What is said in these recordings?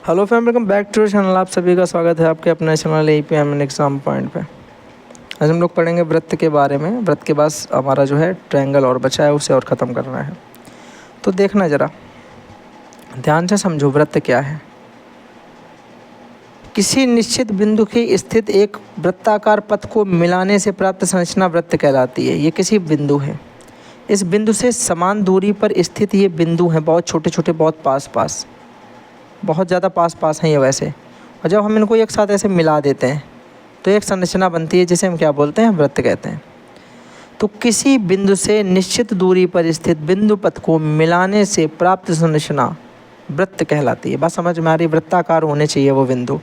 Hello friend, welcome back to channel. आप सभी का स्वागत है आपके अपने चैनल APM एग्जाम पॉइंट पे। आज हम लोग पढ़ेंगे वृत्त के बारे में। वृत्त के बाद हमारा जो है ट्रायंगल और बचा है, उसे और ख़त्म करना है। तो देखना ज़रा ध्यान से समझो, वृत्त क्या है। किसी निश्चित बिंदु की स्थित एक वृत्ताकार पथ को मिलाने से प्राप्त संरचना वृत्त कहलाती है। ये किसी बिंदु है, इस बिंदु से समान दूरी पर स्थित ये बिंदु हैं, बहुत छोटे छोटे, बहुत पास पास, बहुत ज़्यादा पास पास हैं ये वैसे। और जब हम इनको एक साथ ऐसे मिला देते हैं तो एक संरचना बनती है, जिसे हम क्या बोलते हैं, वृत्त कहते हैं। तो किसी बिंदु से निश्चित दूरी पर स्थित बिंदु पथ को मिलाने से प्राप्त संरचना वृत्त कहलाती है। बात समझ में आ रही? वृत्ताकार होने चाहिए वो बिंदु।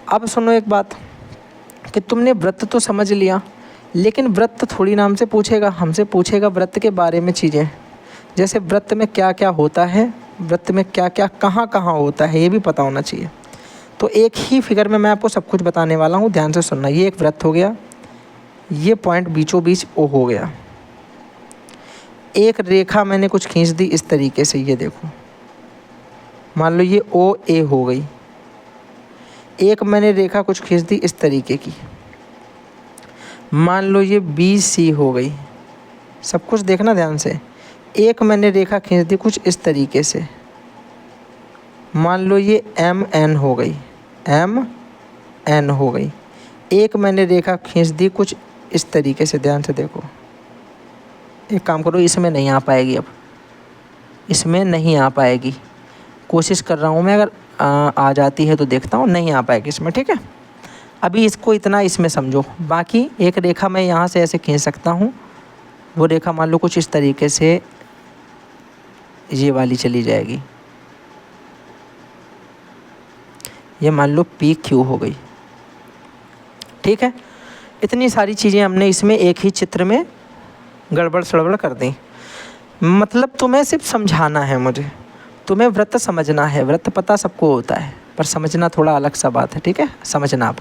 अब सुनो एक बात, कि तुमने वृत्त तो समझ लिया, लेकिन वृत्त थोड़ी नाम से पूछेगा, हमसे पूछेगा वृत्त के बारे में चीज़ें, जैसे वृत्त में क्या क्या होता है, वृत्त में क्या क्या कहाँ कहाँ होता है, ये भी पता होना चाहिए। तो एक ही फिगर में मैं आपको सब कुछ बताने वाला हूँ, ध्यान से सुनना। ये एक वृत्त हो गया, ये पॉइंट बीचों बीच O हो गया। एक रेखा मैंने कुछ खींच दी इस तरीके से, ये देखो, मान लो ये OA हो गई। एक मैंने रेखा कुछ खींच दी इस तरीके की, मान लो ये BC हो गई। सब कुछ देखना ध्यान से। एक मैंने रेखा खींच दी कुछ इस तरीके से, मान लो ये MN हो गई, MN हो गई। एक मैंने रेखा खींच दी कुछ इस तरीके से, ध्यान से देखो। एक काम करो, इसमें नहीं आ पाएगी, अब इसमें नहीं आ पाएगी। कोशिश कर रहा हूँ मैं, अगर आ जाती है तो देखता हूँ, नहीं आ पाएगी इसमें, ठीक है। अभी इसको इतना इसमें समझो। बाकी एक रेखा मैं यहाँ से ऐसे खींच सकता हूँ, वो रेखा मान लो कुछ इस तरीके से ये वाली चली जाएगी, ये मान लो PQ हो गई, ठीक है। इतनी सारी चीज़ें हमने इसमें एक ही चित्र में गड़बड़ सड़बड़ कर दी। मतलब तुम्हें सिर्फ समझाना है, मुझे तुम्हें वृत्त समझना है। वृत्त पता सबको होता है, पर समझना थोड़ा अलग सा बात है, ठीक है। समझना अब,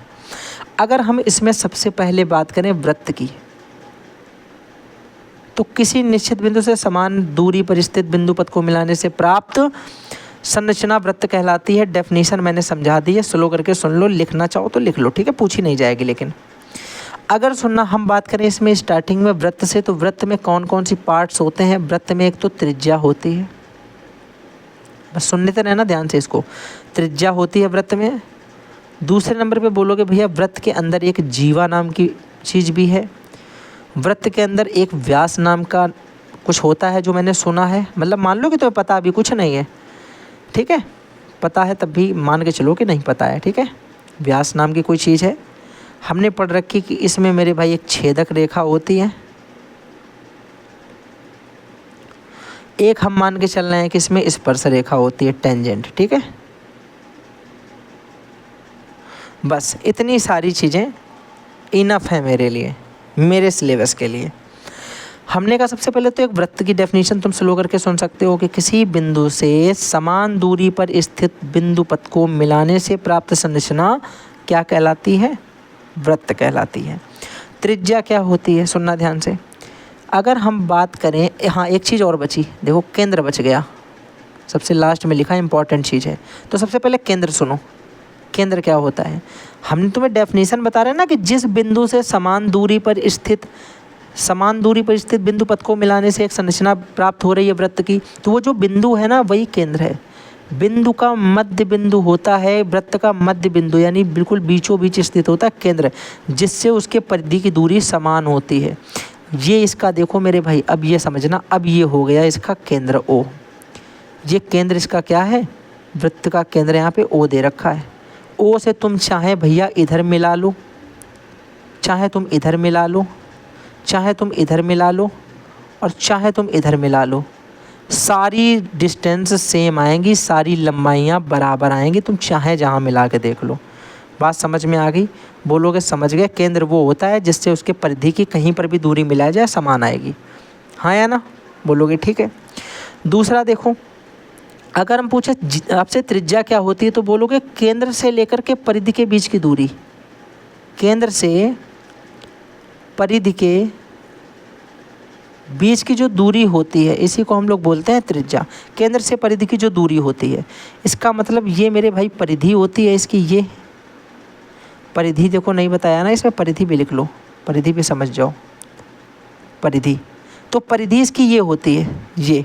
अगर हम इसमें सबसे पहले बात करें वृत्त की, तो किसी निश्चित बिंदु से समान दूरी पर स्थित बिंदु पथ को मिलाने से प्राप्त संरचना वृत्त कहलाती है। डेफिनेशन मैंने समझा दी है, स्लो करके सुन लो, लिखना चाहो तो लिख लो, ठीक है, पूछी नहीं जाएगी। लेकिन अगर सुनना, हम बात करें इसमें स्टार्टिंग में वृत्त से, तो वृत्त में कौन कौन सी पार्ट्स होते हैं। वृत्त में एक तो त्रिज्या होती है, बस सुनने तो रहना ध्यान से इसको। त्रिज्या होती है वृत्त में। दूसरे नंबर पे बोलोगे भैया वृत्त के अंदर एक जीवा नाम की चीज़ भी है। वृत्त के अंदर एक व्यास नाम का कुछ होता है, जो मैंने सुना है। मतलब मान लो कि तुम्हें पता अभी कुछ नहीं है, ठीक है, पता है तब भी मान के चलो कि नहीं पता है, ठीक है। व्यास नाम की कोई चीज़ है, हमने पढ़ रखी कि इसमें मेरे भाई एक छेदक रेखा होती है। एक हम मान के चल रहे हैं कि इसमें स्पर्श रेखा होती है, टेंजेंट, ठीक है। बस इतनी सारी चीज़ें इनफ है मेरे लिए, मेरे सिलेबस के लिए। हमने कहा सबसे पहले तो एक वृत्त की डेफिनेशन तुम स्लो करके सुन सकते हो, कि किसी बिंदु से समान दूरी पर स्थित बिंदु पथ को मिलाने से प्राप्त संरचना क्या कहलाती है, वृत्त कहलाती है। त्रिज्या क्या होती है, सुनना ध्यान से। अगर हम बात करें, हाँ एक चीज़ और बची, देखो केंद्र बच गया, सबसे लास्ट में लिखा इंपॉर्टेंट चीज़ है। तो सबसे पहले केंद्र सुनो। केंद्र क्या होता है, हमने तुम्हें डेफिनेशन बता रहे हैं ना, कि जिस बिंदु से समान दूरी पर स्थित बिंदु पथ को मिलाने से एक संरचना प्राप्त हो रही है वृत्त की, तो वो जो बिंदु है ना, वही केंद्र है। बिंदु का मध्य बिंदु होता है, वृत्त का मध्य बिंदु, यानी बिल्कुल बीचों बीच स्थित होता है केंद्र, जिससे उसके परिधि की दूरी समान होती है। ये इसका देखो मेरे भाई, अब ये समझना, अब ये हो गया इसका केंद्र O। ये केंद्र इसका क्या है, वृत्त का केंद्र यहाँ पे O दे रखा है। O से तुम चाहे भैया इधर मिला लो, चाहे तुम इधर मिला लो, चाहे तुम इधर मिला लो, और चाहे तुम इधर मिला लो, सारी डिस्टेंस सेम आएंगी, सारी लंबाइयाँ बराबर आएंगी। तुम चाहे जहाँ मिला के देख लो। बात समझ में आ गई? बोलोगे समझ गए। केंद्र वो होता है जिससे उसके परिधि की कहीं पर भी दूरी मिलाई जाए समान आएगी, हाँ या ना? बोलोगे ठीक है। दूसरा देखो, अगर हम पूछे आपसे त्रिज्या क्या होती है, तो बोलोगे केंद्र से लेकर के परिधि के बीच की दूरी, केंद्र से परिधि के बीच की जो दूरी होती है इसी को हम लोग बोलते हैं त्रिज्या। केंद्र से परिधि की जो दूरी होती है, इसका मतलब ये मेरे भाई परिधि होती है इसकी। ये परिधि देखो नहीं बताया ना, इसमें परिधि भी लिख लो, परिधि भी समझ जाओ। परिधि तो परिधि इसकी ये होती है, ये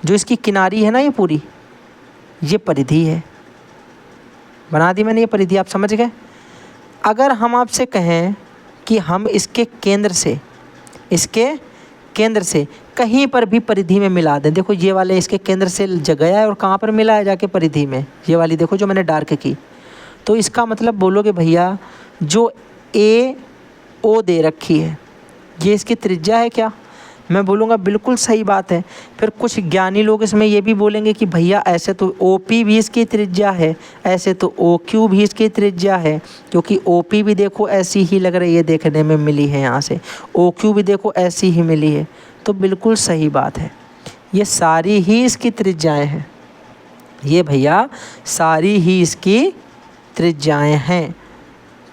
जो इसकी किनारी है ना ये पूरी, ये परिधि है। बना दी मैंने ये परिधि, आप समझ गए। अगर हम आपसे कहें कि हम इसके केंद्र से कहीं पर भी परिधि में मिला दें, देखो ये वाले इसके केंद्र से गया है और कहाँ पर मिला है जाके परिधि में, ये वाली देखो जो मैंने डार्क की। तो इसका मतलब बोलोगे भैया जो ए ओ दे रखी है ये इसकी त्रिज्या है क्या? मैं बोलूँगा बिल्कुल सही बात है। फिर कुछ ज्ञानी लोग इसमें ये भी बोलेंगे कि भैया ऐसे तो ओ पी भी इसकी त्रिज्या है, ऐसे तो ओ क्यू भी इसकी त्रिज्या है, क्योंकि ओ पी भी देखो ऐसी ही लग रही है देखने में मिली है यहाँ से, ओ क्यू भी देखो ऐसी ही मिली है। तो बिल्कुल सही बात है, ये सारी ही इसकी त्रिज्याएँ हैं, ये भैया सारी ही इसकी त्रिज्याएँ हैं।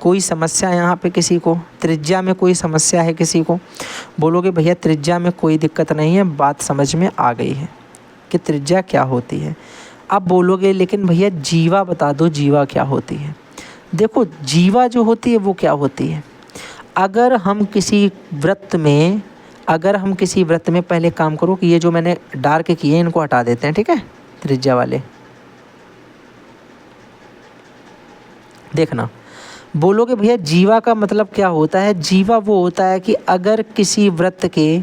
कोई समस्या यहाँ पे किसी को त्रिज्या में कोई समस्या है किसी को? बोलोगे भैया त्रिज्या में कोई दिक्कत नहीं है, बात समझ में आ गई है कि त्रिज्या क्या होती है। अब बोलोगे लेकिन भैया जीवा बता दो, जीवा क्या होती है? देखो जीवा जो होती है वो क्या होती है, अगर हम किसी वृत्त में पहले काम करो कि ये जो मैंने डार्क किए हैं इनको हटा देते हैं, ठीक है, त्रिज्या वाले। देखना, बोलोगे भैया जीवा का मतलब क्या होता है? जीवा वो होता है कि अगर किसी वृत्त के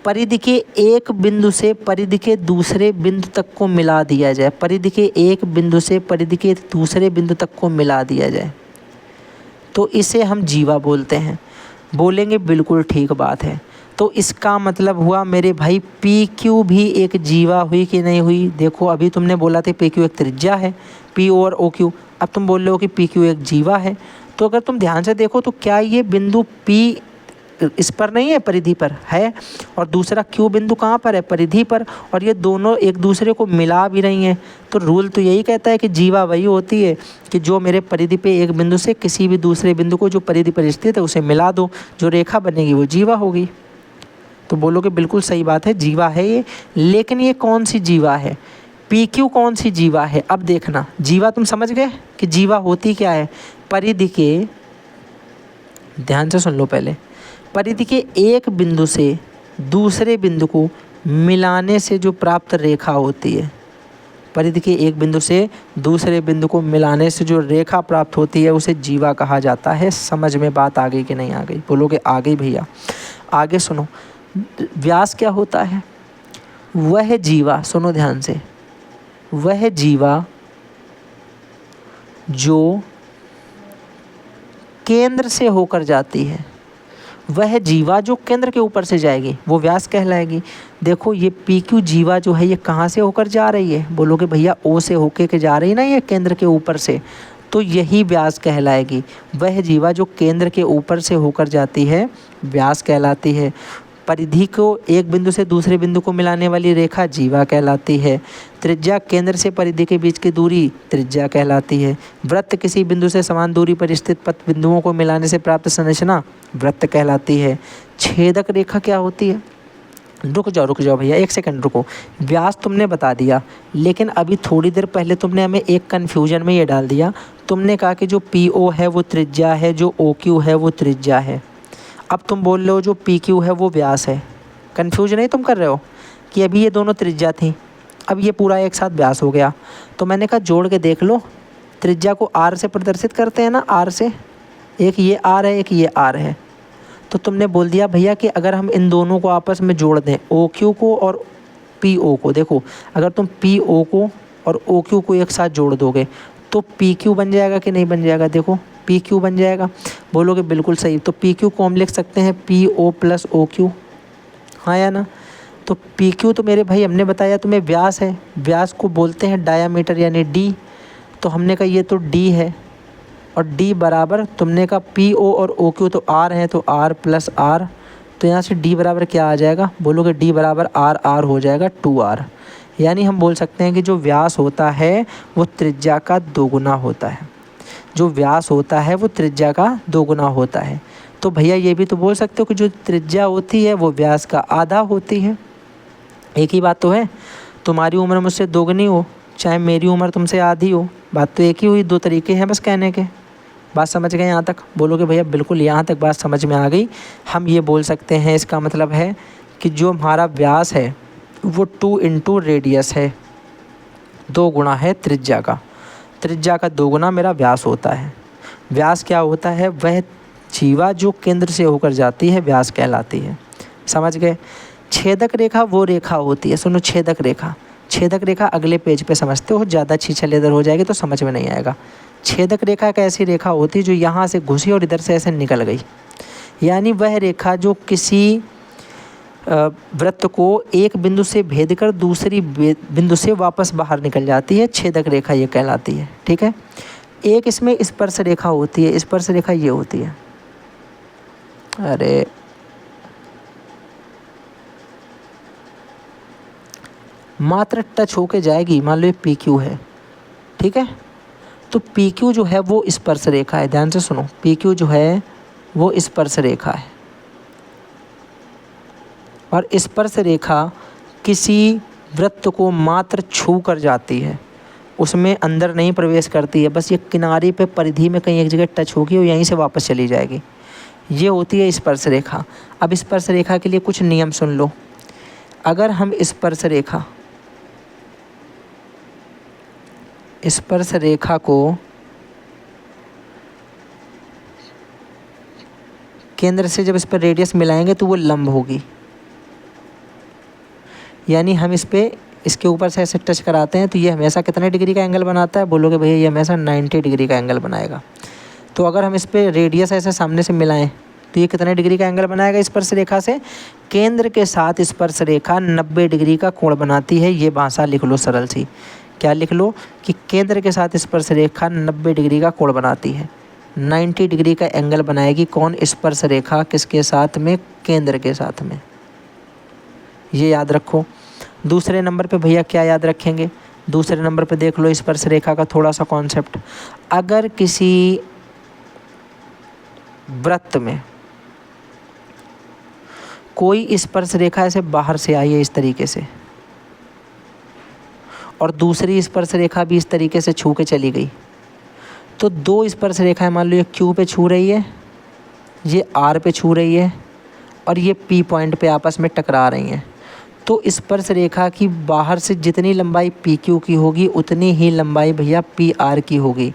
परिधि के एक बिंदु से परिधि के दूसरे बिंदु तक को मिला दिया जाए, परिधि के एक बिंदु से परिधि के दूसरे बिंदु तक को मिला दिया जाए, तो इसे हम जीवा बोलते हैं। बोलेंगे बिल्कुल ठीक बात है, तो इसका मतलब हुआ मेरे भाई पी क्यू भी एक जीवा हुई कि नहीं हुई? देखो अभी तुमने बोला था पी क्यू एक त्रिज्या है, पी और ओ क्यू, अब तुम बोल रहे हो कि पी क्यू एक जीवा है। तो अगर तुम ध्यान से देखो तो क्या ये बिंदु पी इस पर नहीं है, परिधि पर है, और दूसरा क्यू बिंदु कहाँ पर है? परिधि पर, और ये दोनों एक दूसरे को मिला भी रही हैं। तो रूल तो यही कहता है कि जीवा वही होती है कि जो मेरे परिधि पे एक बिंदु से किसी भी दूसरे बिंदु को जो परिधि पर स्थित है उसे मिला दो, जो रेखा बनेगी वो जीवा होगी। तो बोलोगे बिल्कुल सही बात है, जीवा है ये। लेकिन ये कौन सी जीवा है? पी क्यू कौन सी जीवा है? अब देखना, जीवा तुम समझ गए कि जीवा होती क्या है? परिधि के, ध्यान से सुन लो पहले, परिधि के एक बिंदु से दूसरे बिंदु को मिलाने से जो प्राप्त रेखा होती है, परिधि के एक बिंदु से दूसरे बिंदु को मिलाने से जो रेखा प्राप्त होती है उसे जीवा कहा जाता है। समझ में बात आ गई कि नहीं आ गई? बोलोगे आ गई भैया। आगे सुनो, व्यास क्या होता है? वह जीवा, सुनो ध्यान से, वह जीवा जो केंद्र से होकर जाती है, वह जीवा जो केंद्र के ऊपर से जाएगी वो व्यास कहलाएगी। देखो ये पी क्यू जीवा जो है ये कहाँ से होकर जा रही है? बोलोगे भैया ओ से होके के जा रही है ना ये केंद्र के ऊपर से, तो यही व्यास कहलाएगी। वह जीवा जो केंद्र के ऊपर से होकर जाती है व्यास कहलाती है। परिधि को एक बिंदु से दूसरे बिंदु को मिलाने वाली रेखा जीवा कहलाती है। त्रिज्या, केंद्र से परिधि के बीच की दूरी त्रिज्या कहलाती है। वृत्त, किसी बिंदु से समान दूरी पर स्थित पथ बिंदुओं को मिलाने से प्राप्त संरचना वृत्त कहलाती है। छेदक रेखा क्या होती है? रुक जाओ भैया, एक सेकंड रुको। व्यास तुमने बता दिया, लेकिन अभी थोड़ी देर पहले तुमने हमें एक कन्फ्यूजन में ये डाल दिया। तुमने कहा कि जो पी ओ है वो त्रिज्या है, जो ओ क्यू है वो त्रिज्या है। अब तुम बोल रहे हो जो पी क्यू है वो व्यास है। कन्फ्यूजन नहीं तुम कर रहे हो कि अभी ये दोनों त्रिज्या थी, अब ये पूरा एक साथ व्यास हो गया। तो मैंने कहा जोड़ के देख लो, त्रिज्या को आर से प्रदर्शित करते हैं ना, आर से, एक ये आर है एक ये आर है। तो तुमने बोल दिया भैया कि अगर हम इन दोनों को आपस में जोड़ दें, ओ क्यू को और पी ओ को, देखो अगर तुम पी ओ को और ओ क्यू को एक साथ जोड़ दोगे तो पी क्यू बन जाएगा कि नहीं बन जाएगा? देखो पी क्यू बन जाएगा। बोलोगे बिल्कुल सही। तो पी क्यू को हम लिख सकते हैं P O plus O Q, हाँ या ना? तो पी क्यू तो मेरे भाई हमने बताया तुम्हें व्यास है, व्यास को बोलते हैं डायामीटर यानी डी। तो हमने कहा ये तो डी है, और डी बराबर तुमने कहा पी ओ और ओ क्यू तो आर है, तो आर प्लस आर। तो यहाँ से डी बराबर क्या आ जाएगा? बोलोगे डी बराबर आर, आर हो जाएगा 2r। यानी हम बोल सकते हैं कि जो व्यास होता है वो त्रिज्या का दोगुना होता है। जो व्यास होता है वो त्रिज्या का दोगुना होता है। तो भैया ये भी तो बोल सकते हो कि जो त्रिज्या होती है वो व्यास का आधा होती है। एक ही बात तो है, तुम्हारी उम्र मुझसे दोगुनी हो चाहे मेरी उम्र तुमसे आधी हो, बात तो एक ही हुई, दो तरीके हैं बस कहने के। बात समझ गए यहाँ तक? बोलोगे भैया बिल्कुल यहाँ तक बात समझ में आ गई। हम ये बोल सकते हैं इसका मतलब है कि जो हमारा व्यास है वो 2 इंटू रेडियस है, 2 गुना है त्रिज्या का। त्रिज्या का 2 गुना मेरा व्यास होता है। व्यास क्या होता है? वह जीवा जो केंद्र से होकर जाती है व्यास कहलाती है। समझ गए? छेदक रेखा वो रेखा होती है, सुनो, छेदक रेखा। छेदक रेखा अगले पेज पे समझते हो, ज़्यादा छीछलेदर हो जाएगी तो समझ में नहीं आएगा। छेदक रेखा एक ऐसी रेखा होती है जो यहाँ से घुसी और इधर से ऐसे निकल गई, यानी वह रेखा जो किसी वृत्त को एक बिंदु से भेद कर दूसरी बिंदु से वापस बाहर निकल जाती है, छेदक रेखा ये कहलाती है। ठीक है। एक इसमें स्पर्श रेखा होती है, स्पर्श रेखा ये होती है, अरे मात्र टच होके जाएगी। मान लो ये पी क्यू है, ठीक है, तो पी क्यू जो है वो स्पर्श रेखा है। ध्यान से सुनो, पी क्यू जो है वो स्पर्श रेखा है, और स्पर्श रेखा किसी वृत्त को मात्र छू कर जाती है, उसमें अंदर नहीं प्रवेश करती है, बस ये किनारे पे परिधि में कहीं एक जगह टच होगी और यहीं से वापस चली जाएगी। ये होती है स्पर्श रेखा। अब स्पर्श रेखा के लिए कुछ नियम सुन लो। अगर हम स्पर्श रेखा को केंद्र से जब इस पर रेडियस मिलाएंगे तो वो लंब होगी, यानी हम इसके ऊपर से ऐसे टच कराते हैं तो ये हमेशा कितने डिग्री का एंगल बनाता है? बोलोगे भैया ये हमेशा 90 डिग्री का एंगल बनाएगा। तो अगर हम इस पर रेडियस ऐसे सामने से मिलाएं तो ये कितने डिग्री का एंगल बनाएगा? स्पर्श रेखा से केंद्र के साथ स्पर्श रेखा 90 डिग्री का कोण बनाती है। ये भाषा लिख लो सरल सी। क्या लिख लो? कि केंद्र के साथ स्पर्श रेखा 90 डिग्री का कोण बनाती है। 90 डिग्री का एंगल बनाएगी कौन? स्पर्श रेखा। किसके साथ में? केंद्र के साथ में। ये याद रखो। दूसरे नंबर पे भैया क्या याद रखेंगे? दूसरे नंबर पे देख लो स्पर्श रेखा का थोड़ा सा कॉन्सेप्ट। अगर किसी वृत्त में कोई स्पर्श रेखा ऐसे बाहर से आई है इस तरीके से, और दूसरी स्पर्श रेखा भी इस तरीके से छू के चली गई, तो 2 स्पर्श रेखाएं मान लो ये क्यू पे छू रही है, ये आर पे छू रही है, और ये पी पॉइंट पे आपस में टकरा रही हैं। तो स्पर्श रेखा की बाहर से जितनी लंबाई पी क्यू की होगी उतनी ही लंबाई भैया पी आर की होगी।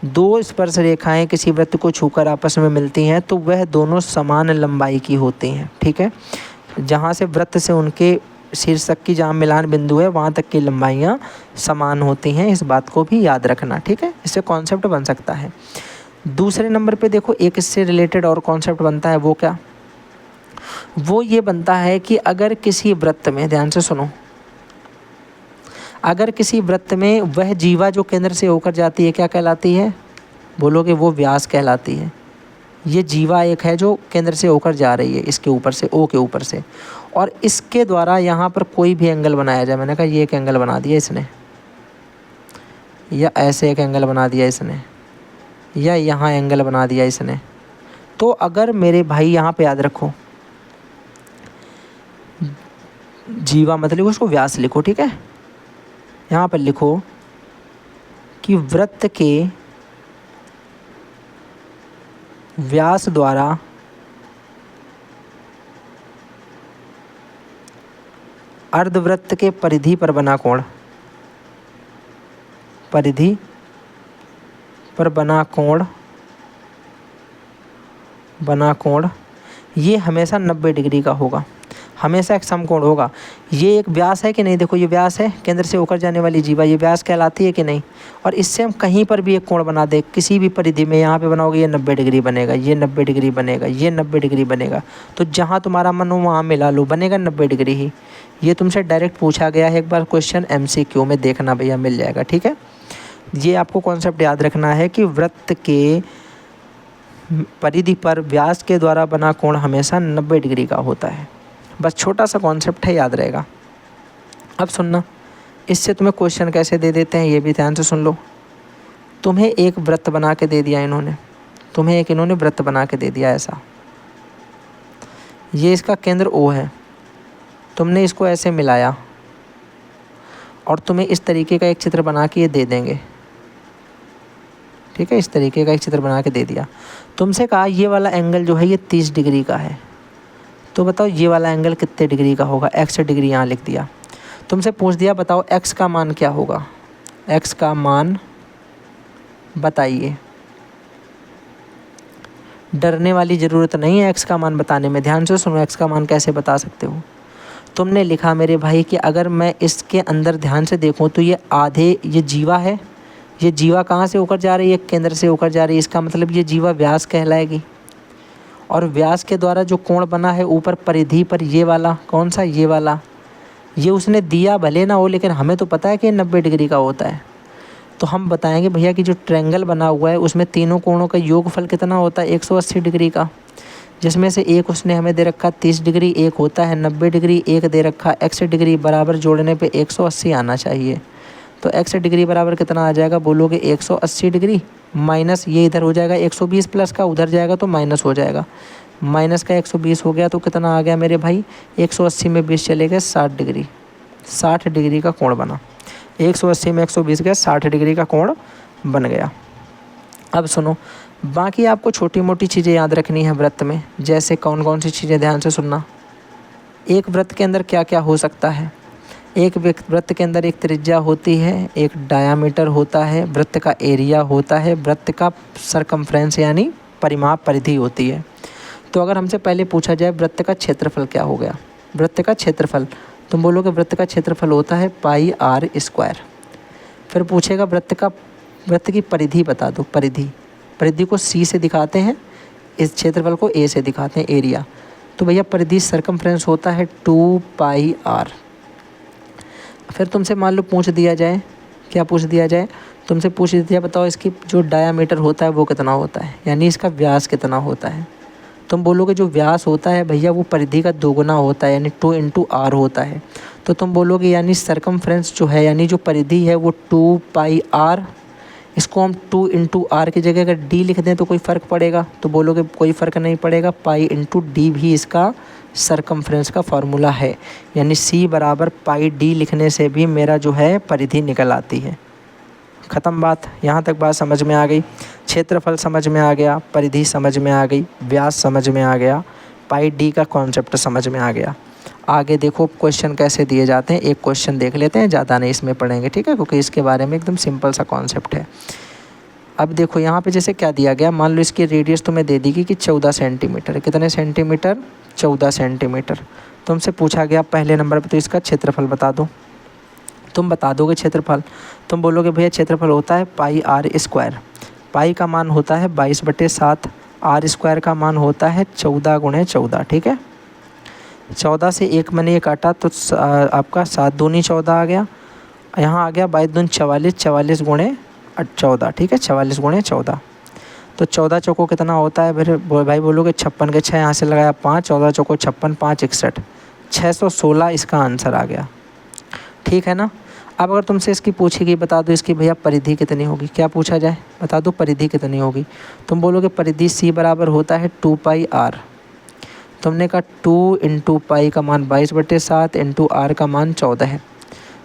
2 स्पर्श रेखाएं किसी वृत्त को छूकर आपस में मिलती हैं तो वह दोनों समान लंबाई की होती हैं। ठीक है। जहाँ से वृत्त से उनके शीर्षक की जहाँ मिलान बिंदु है वहाँ तक की लंबाइयाँ समान होती हैं, इस बात को भी याद रखना। ठीक है। इससे कॉन्सेप्ट बन सकता है। दूसरे नंबर पे देखो एक इससे रिलेटेड और कॉन्सेप्ट बनता है। वो क्या? वो ये बनता है कि अगर किसी वृत्त में, ध्यान से सुनो, अगर किसी वृत्त में वह जीवा जो केंद्र से होकर जाती है क्या कहलाती है? बोलोगे वो व्यास कहलाती है। ये जीवा एक है जो केंद्र से होकर जा रही है इसके ऊपर से, ओ के ऊपर से, और इसके द्वारा यहाँ पर कोई भी एंगल बनाया जाए। मैंने कहा ये एक एंगल बना दिया इसने, या ऐसे एक एंगल बना दिया इसने, या यहाँ एंगल बना दिया इसने। तो अगर मेरे भाई यहाँ पे याद रखो, जीवा मत लिखो, उसको व्यास लिखो। ठीक है। यहाँ पर लिखो कि वृत्त के व्यास द्वारा अर्धवृत्त के परिधि पर बना कोण, परिधि पर बना कोण ये हमेशा 90 डिग्री का होगा, हमेशा एक समकोण होगा। ये एक व्यास है कि नहीं? देखो ये व्यास है, केंद्र से होकर जाने वाली जीवा, ये व्यास कहलाती है कि नहीं? और इससे हम कहीं पर भी एक कोण बना दे, किसी भी परिधि में, यहाँ पे बनाओगे ये 90 डिग्री बनेगा, ये 90 डिग्री बनेगा, ये 90 डिग्री बनेगा। तो जहाँ तुम्हारा मन हो वहाँ मिला लो, बनेगा 90 डिग्री ही। ये तुमसे डायरेक्ट पूछा गया है, एक बार क्वेश्चन MCQ में देखना भैया, मिल जाएगा। ठीक है। ये आपको कॉन्सेप्ट याद रखना है कि वृत्त के परिधि पर व्यास के द्वारा बना कोण हमेशा 90 डिग्री का होता है। बस छोटा सा कॉन्सेप्ट है, याद रहेगा। अब सुनना, इससे तुम्हें क्वेश्चन कैसे दे देते हैं ये भी ध्यान से सुन लो। तुम्हें एक वृत्त बना के दे दिया इन्होंने, तुम्हें एक इन्होंने वृत्त बना के दे दिया ऐसा, ये इसका केंद्र O है, तुमने इसको ऐसे मिलाया और तुम्हें इस तरीके का एक चित्र बना के ये दे देंगे, ठीक है, इस तरीके का एक चित्र बना के दे दिया। तुमसे कहा ये वाला एंगल जो है ये 30 डिग्री का है, तो बताओ ये वाला एंगल कितने डिग्री का होगा, x डिग्री यहाँ लिख दिया। तुमसे पूछ दिया बताओ x का मान क्या होगा, x का मान बताइए। डरने वाली ज़रूरत नहीं है x का मान बताने में, ध्यान से सुनो x का मान कैसे बता सकते हो। तुमने लिखा मेरे भाई कि अगर मैं इसके अंदर ध्यान से देखूं तो ये आधे, ये जीवा है, ये जीवा कहाँ से होकर जा रही है, केंद्र से होकर जा रही है, इसका मतलब ये जीवा व्यास कहलाएगी। और व्यास के द्वारा जो कोण बना है ऊपर परिधि पर, ये वाला कौन सा, ये वाला, ये उसने दिया भले ना हो, लेकिन हमें तो पता है कि 90 डिग्री का होता है। तो हम बताएंगे भैया कि जो ट्रायंगल बना हुआ है उसमें तीनों कोणों का योगफल कितना होता है, 180 डिग्री का, जिसमें से एक उसने हमें दे रखा 30 डिग्री, एक होता है 90 डिग्री, एक दे रखा x डिग्री, बराबर जोड़ने पे 180 आना चाहिए। तो x डिग्री बराबर कितना आ जाएगा, बोलोगे 180 डिग्री माइनस ये इधर हो जाएगा 120 प्लस का उधर जाएगा तो माइनस हो जाएगा, माइनस का 120 हो गया तो कितना आ गया मेरे भाई, 180 में 20 चले गए 60 डिग्री, 60 डिग्री का कोण बना। 180 में 120 गया, 60 डिग्री का कोण बन गया। अब सुनो, बाकी आपको छोटी मोटी चीज़ें याद रखनी है वृत्त में, जैसे कौन कौन सी चीज़ें, ध्यान से सुनना। एक वृत्त के अंदर क्या क्या हो सकता है, एक वृत्त के अंदर एक त्रिज्या होती है, एक डायामीटर होता है, वृत्त का एरिया होता है, वृत्त का सरकमफ्रेंस यानी परिमाप परिधि होती है। तो अगर हमसे पहले पूछा जाए वृत्त का क्षेत्रफल क्या हो गया, वृत्त का क्षेत्रफल, तुम बोलोगे वृत्त का क्षेत्रफल होता है पाई आर स्क्वायर। फिर पूछेगा वृत्त की परिधि बता दो, परिधि को सी से दिखाते हैं, इस क्षेत्रफल को ए से दिखाते हैं, एरिया। तो भैया परिधि सरकमफ्रेंस होता है 2 पाई आर। फिर तुमसे मान लो पूछ दिया जाए, क्या पूछ दिया जाए, तुमसे पूछ दिया बताओ इसकी जो डायामीटर होता है वो कितना होता है, यानी इसका व्यास कितना होता है। तुम बोलोगे जो व्यास होता है भैया वो परिधि का दोगुना होता है, यानी 2 इंटू आर होता है। तो तुम बोलोगे यानी सरकमफ्रेंस जो है, यानी जो परिधि है वो 2 पाई आर, इसको हम 2 इंटू आर की जगह अगर डी लिख दें तो कोई फ़र्क पड़ेगा, तो बोलोगे कोई फ़र्क नहीं पड़ेगा, पाई इंटू डी भी इसका सरकमफ्रेंस का फार्मूला है, यानी सी बराबर पाई डी लिखने से भी मेरा जो है परिधि निकल आती है। ख़त्म बात, यहाँ तक बात समझ में आ गई। क्षेत्रफल समझ में आ गया, परिधि समझ में आ गई, व्यास समझ में आ गया, पाई डी का कॉन्सेप्ट समझ में आ गया। आगे देखो क्वेश्चन कैसे दिए जाते हैं, एक क्वेश्चन देख लेते हैं, ज़्यादा नहीं इसमें पढ़ेंगे, ठीक है, क्योंकि इसके बारे में एकदम सिंपल सा कॉन्सेप्ट है। अब देखो यहाँ पे जैसे क्या दिया गया, मान लो इसकी रेडियस तुम्हें दे दी कि 14 सेंटीमीटर, कितने सेंटीमीटर, 14 सेंटीमीटर। तुमसे पूछा गया पहले नंबर पे तो इसका क्षेत्रफल बता दो, तुम बता दोगे क्षेत्रफल, तुम बोलोगे भैया क्षेत्रफल होता है पाई आर स्क्वायर, पाई का मान होता है 22/7, आर स्क्वायर का मान होता है 14 × 14, ठीक है। 14 से एक मैंने ये काटा तो आपका 7 दूनी 14 आ गया, यहाँ आ गया 22 दूनी 44, 44 × 14, ठीक है, 44 × 14। तो 14 चौको कितना होता है, फिर भाई बोलोगे 56 के 6 यहाँ से लगाया 5, 14 चौको 56, 5 61, 616 इसका आंसर आ गया, ठीक है ना। अब अगर तुमसे इसकी पूछेगी बता दो इसकी भैया परिधि कितनी होगी, क्या पूछा जाए, बता दो परिधि कितनी होगी, तुम बोलोगे परिधि सी बराबर होता है 2 पाई आर। तुमने कहा 2 इंटू पाई का मान 22/7 इंटू आर का मान 14 है,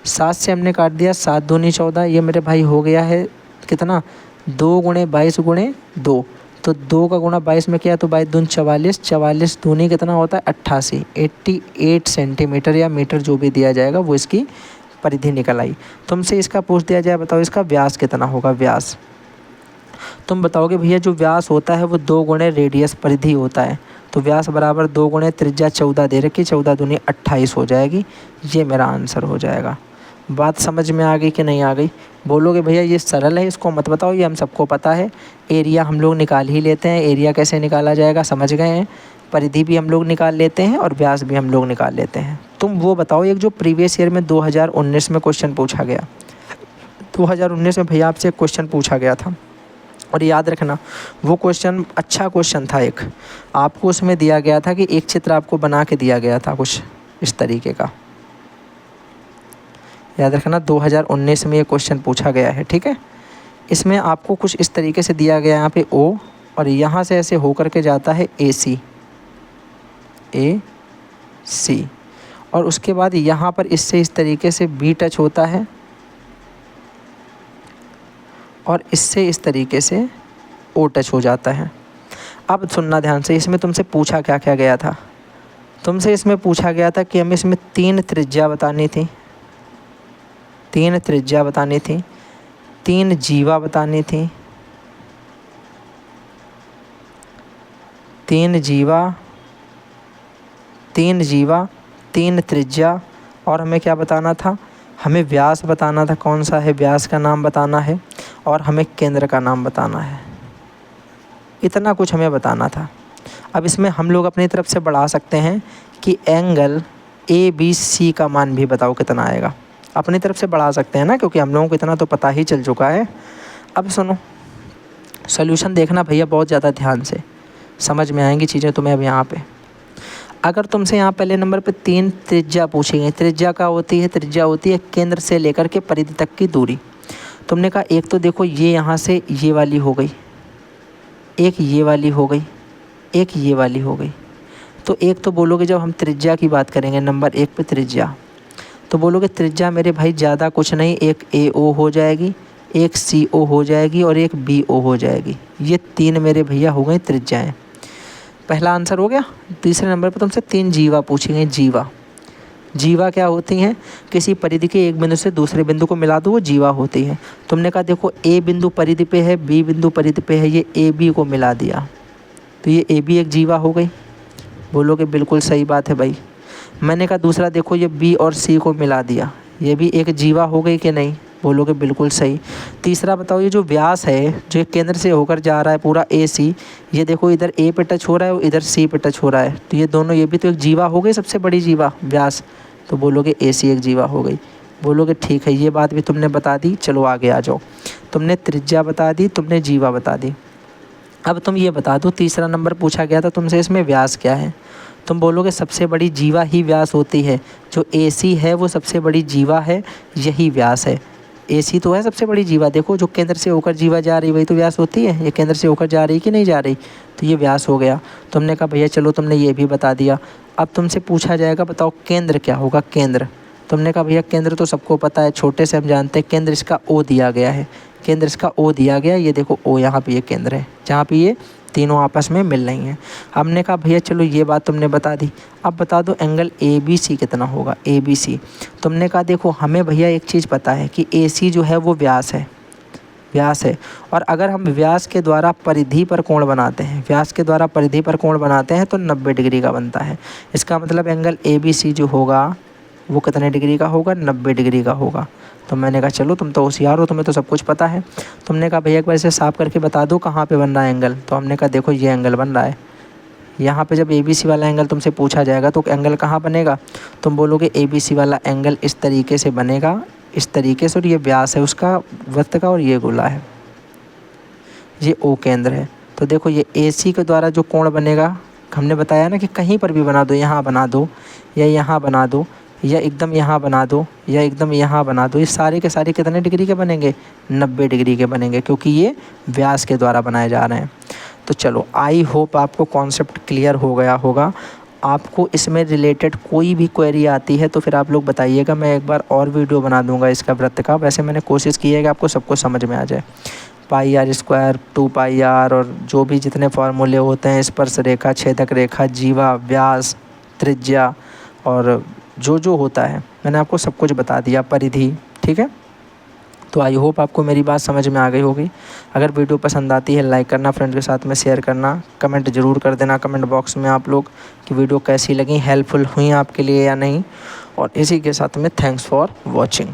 7 से हमने काट दिया, 7 दूनी 14, ये मेरे भाई हो गया है कितना, 2 × 22 × 2, तो 2 का गुणा 22 में किया तो 22 दूनी 44, 44 दूनी कितना होता है 88, 88 सेंटीमीटर या मीटर जो भी दिया जाएगा वो इसकी परिधि निकल आई। तुमसे इसका पूछ दिया जाए बताओ इसका व्यास कितना होगा, व्यास तुम बताओगे भैया जो व्यास होता है वो 2 × रेडियस परिधि होता है, तो व्यास बराबर 2 × त्रिज्या 14 दे रखी, 14 दूनी 28 हो जाएगी, ये मेरा आंसर हो जाएगा। बात समझ में आ गई कि नहीं आ गई, बोलोगे भैया ये सरल है इसको मत बताओ, ये हम सबको पता है, एरिया हम लोग निकाल ही लेते हैं, एरिया कैसे निकाला जाएगा समझ गए हैं, परिधि भी हम लोग निकाल लेते हैं और व्यास भी हम लोग निकाल लेते हैं। तुम वो बताओ एक जो प्रीवियस ईयर में 2019 में क्वेश्चन पूछा गया, 2019 में भैया आपसे एक क्वेश्चन पूछा गया था, और याद रखना वो क्वेश्चन अच्छा क्वेश्चन था, एक आपको उसमें दिया गया था कि एक चित्र आपको बना के दिया गया था कुछ इस तरीके का, याद रखना 2019 में ये क्वेश्चन पूछा गया है, ठीक है। इसमें आपको कुछ इस तरीके से दिया गया यहाँ पे O और यहाँ से ऐसे होकर के जाता है AC, ए सी, और उसके बाद यहाँ पर इससे इस तरीके से बी टच होता है और इससे इस तरीके से ओ टच हो जाता है। अब सुनना ध्यान से, इसमें तुमसे पूछा क्या क्या गया था। तुमसे इसमें पूछा गया था कि हमें इसमें 3 त्रिज्या बतानी थी, 3 त्रिज्या बतानी थी, 3 जीवा बतानी थी, 3 जीवा, 3 त्रिज्या, और हमें क्या बताना था, हमें व्यास बताना था, कौन सा है व्यास का नाम बताना है, और हमें केंद्र का नाम बताना है। इतना कुछ हमें बताना था। अब इसमें हम लोग अपनी तरफ से बढ़ा सकते हैं कि एंगल ए बी सी का मान भी बताओ कितना आएगा, अपनी तरफ से बढ़ा सकते हैं ना, क्योंकि हम लोगों को इतना तो पता ही चल चुका है। अब सुनो, सॉल्यूशन देखना भैया बहुत ज़्यादा ध्यान से, समझ में आएंगी चीज़ें तुम्हें। अब यहाँ पे अगर तुमसे यहाँ पहले नंबर पे 3 त्रिज्या पूछी गई, त्रिज्या क्या होती है, त्रिज्या होती है केंद्र से लेकर के परिधि तक की दूरी। तुमने कहा एक तो देखो ये यहाँ से ये वाली हो गई, एक ये वाली हो गई, एक ये वाली हो गई। तो एक तो बोलोगे, जब हम त्रिज्या की बात करेंगे नंबर 1 पे त्रिज्या, तो बोलोगे त्रिज्या मेरे भाई ज़्यादा कुछ नहीं, एक ए ओ हो जाएगी, एक सी ओ हो जाएगी और एक बी ओ हो जाएगी। ये 3 मेरे भैया हो गई त्रिज्याएँ। पहला आंसर हो गया। तीसरे नंबर पर तुमसे 3 जीवा पूछी गई। जीवा, जीवा क्या होती हैं, किसी परिधि के एक बिंदु से दूसरे बिंदु को मिला दो, वो जीवा होती है। तुमने कहा देखो ए बिंदु परिधि पे है, बी बिंदु परिधि पे है, ये ए बी को मिला दिया, तो ये ए बी एक जीवा हो गई। बोलोगे बिल्कुल सही बात है भाई। मैंने कहा दूसरा देखो ये बी और सी को मिला दिया, ये भी एक जीवा हो गई कि नहीं, बोलोगे बिल्कुल सही। तीसरा बताओ, ये जो व्यास है जो केंद्र से होकर जा रहा है पूरा ए सी, ये देखो इधर ए पे टच हो रहा है और इधर सी पे टच हो रहा है, तो ये दोनों, ये भी तो एक जीवा हो गई, सबसे बड़ी जीवा व्यास, तो बोलोगे ए सी एक जीवा हो गई। बोलोगे ठीक है, ये बात भी तुमने बता दी, चलो आगे आ जाओ। तुमने त्रिज्या बता दी, तुमने जीवा बता दी। अब तुम ये बता दो, तीसरा नंबर पूछा गया था तुमसे, इसमें व्यास क्या है। तुम बोलोगे सबसे बड़ी जीवा ही व्यास होती है, जो ए सी है वो सबसे बड़ी जीवा है, यही व्यास है। ए सी तो है सबसे बड़ी जीवा, देखो जो केंद्र से होकर जीवा जा रही वही तो व्यास होती है, ये केंद्र से होकर जा रही कि नहीं जा रही, तो ये व्यास हो गया। तुमने कहा भैया चलो तुमने ये भी बता दिया। अब तुमसे पूछा जाएगा बताओ केंद्र क्या होगा, केंद्र। तुमने कहा भैया केंद्र तो सबको पता है, छोटे से हम जानते हैं, केंद्र इसका ओ दिया गया है, केंद्र इसका ओ दिया गया, ये देखो ओ यहाँ पे ये केंद्र है, जहाँ पे ये तीनों आपस में मिल रही हैं। हमने कहा भैया चलो ये बात तुमने बता दी, अब बता दो एंगल ए बी सी कितना होगा, ए बी सी। तुमने कहा देखो हमें भैया एक चीज़ पता है कि ए सी जो है वो व्यास है, व्यास है, और अगर हम व्यास के द्वारा परिधि पर कोण बनाते हैं, व्यास के द्वारा परिधि पर कोण बनाते हैं तो 90 डिग्री का बनता है। इसका मतलब एंगल ए बी सी जो होगा वो कितने डिग्री का होगा, 90 डिग्री का होगा। तो मैंने कहा चलो तुम तो होशियार हो, तुम्हें तो सब कुछ पता है। तुमने कहा भैया एक बार इसे साफ करके बता दो कहाँ पे बन रहा है एंगल, तो हमने कहा देखो ये एंगल बन रहा है। यहाँ पे जब ए बी सी वाला एंगल तुमसे पूछा जाएगा तो एंगल कहाँ बनेगा, तुम बोलोगे ए बी सी वाला एंगल इस तरीके से बनेगा, इस तरीके से, और ये व्यास है उसका वृत्त का और ये गोला है, ये ओ केंद्र है। तो देखो ये ए सी के द्वारा जो कोण बनेगा, हमने बताया ना कि कहीं पर भी बना दो, यहाँ बना दो या यहाँ बना दो या एकदम यहाँ बना दो या एकदम यहाँ बना दो, ये सारे के सारे कितने डिग्री के बनेंगे, 90 डिग्री के बनेंगे, क्योंकि ये व्यास के द्वारा बनाए जा रहे हैं। तो चलो आई होप आपको कॉन्सेप्ट क्लियर हो गया होगा। आपको इसमें रिलेटेड कोई भी क्वेरी आती है तो फिर आप लोग बताइएगा, मैं एक बार और वीडियो बना दूंगा इसका वृत्त का। वैसे मैंने कोशिश की है कि आपको सब कुछ समझ में आ जाए, पाई आर स्क्वायर, 2 पाई आर और जो भी जितने फार्मूले होते हैं, स्पर्श रेखा, छेदक रेखा, जीवा, व्यास, त्रिज्या और जो होता है मैंने आपको सब कुछ बता दिया, परिधि, ठीक है। तो आई होप आपको मेरी बात समझ में आ गई होगी। अगर वीडियो पसंद आती है लाइक करना, फ्रेंड के साथ में शेयर करना, कमेंट ज़रूर कर देना कमेंट बॉक्स में आप लोग कि वीडियो कैसी लगी, हेल्पफुल हुई आपके लिए या नहीं। और इसी के साथ में थैंक्स फॉर वॉचिंग।